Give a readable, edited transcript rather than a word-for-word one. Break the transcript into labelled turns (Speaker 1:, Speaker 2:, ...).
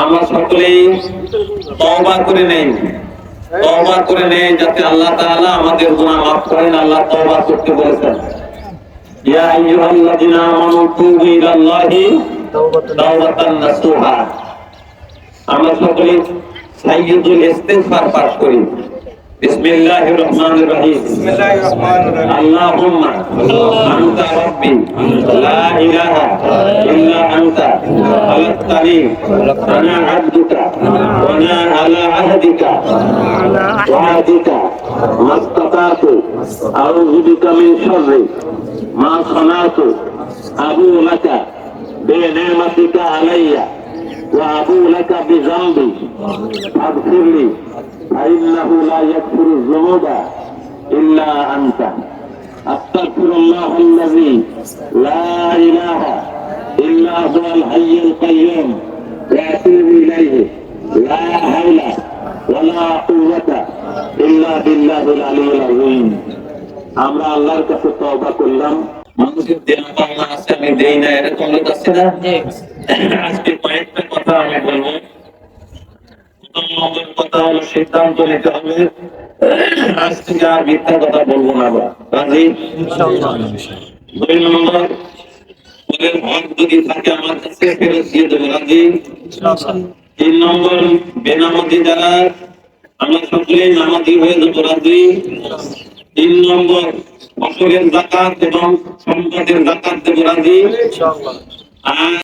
Speaker 1: আমরা সকলেই তওবা করে নেই, তওবা করে নেই যাতে আল্লাহ তাআলা আমাদের গুনাহ মাফ করেন। আল্লাহ তওবা করতে বলেছেন, ইয়া আইয়ুহাল্লাযিনা আমানু তুবু ইলাল্লাহি তাওবাতান নাসুহা। আমরা সকলেই সাইয়্যিদুল ইস্তিগফার পাঠ করি। বিসমিল্লাহির রহমানির রহিম। বিসমিল্লাহির রহমানির রহিম। আল্লাহুম্মা আনতা রাব্বি লা ইলাহা ইল্লা আনতা খালাকতানি আনা আবদুকা ওয়া আনা আলা আহদিকা ওয়া আহদিকা মাসতাতাতু আউযু বিকা মিন শাররি মা সানাতু আবু লাকা বিনি'মাতিকা আলাইয়া ওয়া আবু লাকা বিযামবি ফাগফিরলি فإنه لا يغفر الذنوب إلا أنت أستغفر الله الذي لا إله إلا هو الحي القيوم وأتوب إليه لا حول ولا قوة إلا بالله العلي العظيم. আমরা আল্লাহর কাছে তওবা করলাম। মানুষের দেনা পাওনা আছে, আমি দেই না, এরকম লোক আছে না? আজকে কয়েকটা কথা আমি বলবো। নম্বর কথা হলো সিদ্ধান্ত নিতে হবে, আজ থেকে আর মিথ্যা কথা বলবো না। রাজি? দুই নম্বর, ওদের হক যদি থাকে আমার কাছে ফেরত দিয়ে দেবো। রাজি? তিন নম্বর, বেনামাজি যারা আমরা সকলেই নামাজি হয়ে যাবো। রাজি? তিন নম্বর, ফসলের যাকাত এবং সম্পদের যাকাত দেবো। রাজি? আর